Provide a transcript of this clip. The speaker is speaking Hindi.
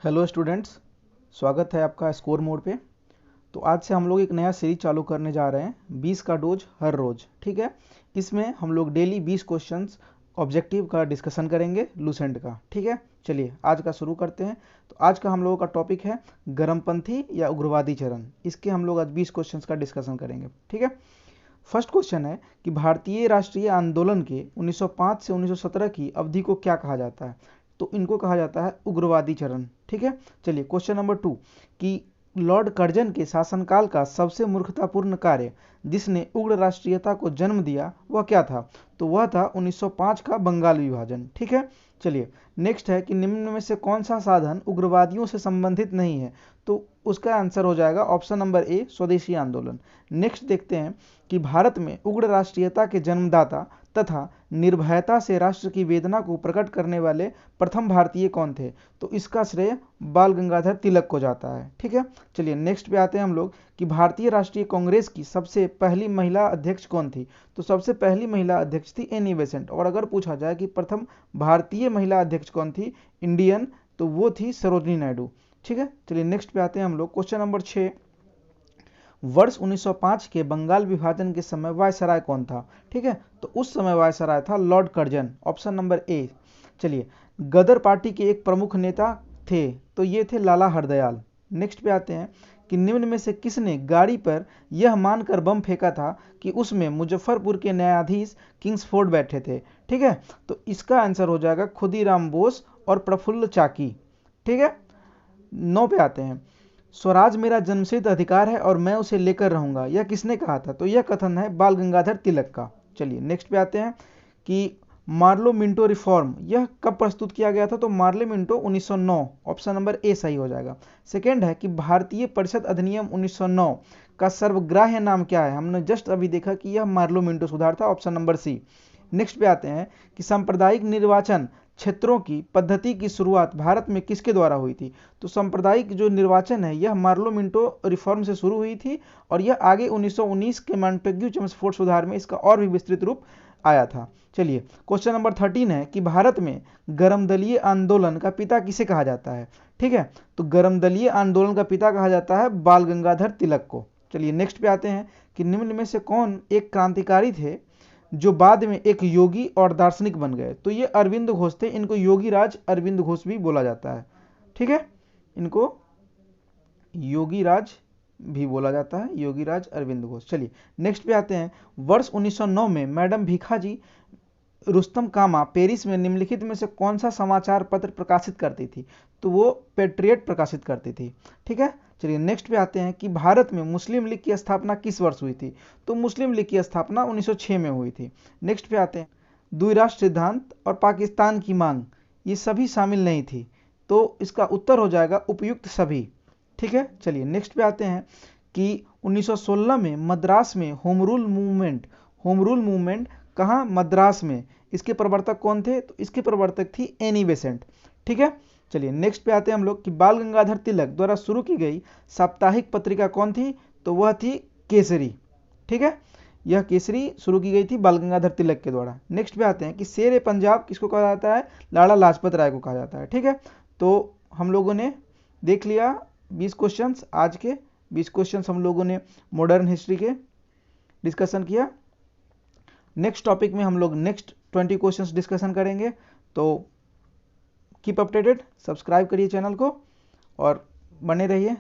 हेलो स्टूडेंट्स, स्वागत है आपका स्कोर मोड पे। तो आज से हम लोग एक नया सीरीज चालू करने जा रहे हैं 20 का डोज हर रोज़। ठीक है, इसमें हम लोग डेली 20 क्वेश्चंस ऑब्जेक्टिव का डिस्कशन करेंगे, लूसेंट का। ठीक है, चलिए आज का शुरू करते हैं। तो आज का हम लोगों का टॉपिक है गर्मपंथी या उग्रवादी चरण। इसके हम लोग आज 20 क्वेश्चंस का डिस्कशन करेंगे। ठीक है, फर्स्ट क्वेश्चन है कि भारतीय राष्ट्रीय आंदोलन के 1905 से 1917 की अवधि को क्या कहा जाता है? तो इनको कहा जाता है उग्रवादी चरण। ठीक है, चलिए क्वेश्चन नंबर 2 कि लॉर्ड कर्जन के शासनकाल का सबसे मूर्खतापूर्ण कार्य जिसने उग्र राष्ट्रीयता को जन्म दिया वह क्या था? तो वह था 1905 का बंगाल विभाजन। ठीक है, चलिए नेक्स्ट है कि निम्न में से कौन सा साधन उग्रवादियों से संबंधित नहीं है? तो उसका आंसर हो जाएगा ऑप्शन नंबर ए, स्वदेशी आंदोलन। नेक्स्ट देखते हैं कि भारत में उग्र राष्ट्रीयता के जन्मदाता तथा निर्भयता से राष्ट्र की वेदना को प्रकट करने वाले प्रथम भारतीय कौन थे? तो इसका श्रेय बाल गंगाधर तिलक को जाता है। ठीक है, चलिए नेक्स्ट पे आते हैं हम लोग कि भारतीय राष्ट्रीय कांग्रेस की सबसे पहली महिला अध्यक्ष कौन थी? तो सबसे पहली महिला अध्यक्ष थी एनी बेसेंट। और अगर पूछा जाए कि प्रथम भारतीय महिला अध्यक्ष कौन थी इंडियन, तो वो थी सरोजनी नायडू। ठीक है, चलिए नेक्स्ट पे आते हैं हम लोग क्वेश्चन नंबर 6। वर्ष 1905 के बंगाल विभाजन के समय वायसराय कौन था? ठीक है, तो उस समय वायसराय था लॉर्ड कर्जन, ऑप्शन नंबर ए। चलिए, गदर पार्टी के एक प्रमुख नेता थे, तो ये थे लाला हरदयाल। नेक्स्ट पे आते हैं कि निम्न में से किसने गाड़ी पर यह मानकर बम फेंका था कि उसमें मुजफ्फरपुर के न्यायाधीश किंग्सफोर्ड बैठे थे? ठीक है, तो इसका आंसर हो जाएगा खुदीराम बोस और प्रफुल्ल चाकी। ठीक है, 9 पे आते हैं। स्वराज मेरा जन्मसिद्ध अधिकार है और मैं उसे लेकर रहूंगा, यह किसने कहा था? तो यह कथन है बाल गंगाधर तिलक का। चलिए नेक्स्ट पे आते हैं कि मार्लो मिंटो रिफॉर्म यह कब प्रस्तुत किया गया था? तो Morley Minto 1909, option number A सही हो जाएगा। सेकेंड है कि भारतीय परिषद अधिनियम 1909 का सर्वग्राह्य नाम क्या है? हमने जस्ट अभी देखा कि यह मार्लो मिंटो सुधार था, ऑप्शन नंबर सी। नेक्स्ट पे आते हैं कि सांप्रदायिक निर्वाचन क्षेत्रों की पद्धति की शुरुआत भारत में किसके द्वारा हुई थी? तो सांप्रदायिक जो निर्वाचन है यह मार्लो मिंटो रिफॉर्म से शुरू हुई थी और यह आगे 1919 के मॉन्टेग्यू चेम्सफोर्ड सुधार में इसका और भी विस्तृत रूप आया था। चलिए क्वेश्चन नंबर 13 है कि भारत में गर्मदलीय आंदोलन का पिता किसे कहा जाता है? ठीक है, तो गर्मदलीय आंदोलन का पिता कहा जाता है बाल गंगाधर तिलक को। चलिए नेक्स्ट पे आते हैं कि निम्न में से कौन एक क्रांतिकारी थे जो बाद में एक योगी और दार्शनिक बन गए? तो ये अरविंद घोष थे, इनको योगी राज अरविंद घोष भी बोला जाता है। ठीक है, इनको योगी राज भी बोला जाता है, योगी राज अरविंद घोष। चलिए नेक्स्ट पे आते हैं। वर्ष 1909 में मैडम भीखाजी रुस्तम कामा पेरिस में निम्नलिखित में से कौन सा समाचार पत्र प्रकाशित करती थी? तो वो पेट्रियट प्रकाशित करती थी। ठीक है, चलिए नेक्स्ट पे आते हैं कि भारत में मुस्लिम लीग की स्थापना किस वर्ष हुई थी? तो मुस्लिम लीग की स्थापना 1906 में हुई थी। नेक्स्ट पे आते हैं द्विराष्ट्र सिद्धांत और पाकिस्तान की मांग, ये सभी शामिल नहीं थी, तो इसका उत्तर हो जाएगा उपयुक्त सभी। ठीक है, चलिए नेक्स्ट पे आते हैं कि 1916 में मद्रास में होम रूल मूवमेंट कहाँ? मद्रास में। इसके प्रवर्तक कौन थे? तो इसके प्रवर्तक थी एनी बेसेंट। ठीक है, चलिए नेक्स्ट पे आते हैं हम लोग कि बाल गंगाधर तिलक द्वारा शुरू की गई साप्ताहिक पत्रिका कौन थी? तो वह थी केसरी। ठीक है, यह केसरी शुरू की गई थी बाल गंगाधर तिलक के द्वारा। नेक्स्ट पे आते हैं कि शेर पंजाब किसको कहा जाता है? लाला लाजपत राय को कहा जाता है। ठीक है, तो हम लोगों ने देख लिया 20 क्वेश्चंस। आज के 20 क्वेश्चंस हम लोगों ने मॉडर्न हिस्ट्री के डिस्कशन किया। नेक्स्ट टॉपिक में हम लोग नेक्स्ट 20 क्वेश्चंस डिस्कशन करेंगे। तो कीप अपडेटेड, सब्सक्राइब करिए चैनल को और बने रहिए।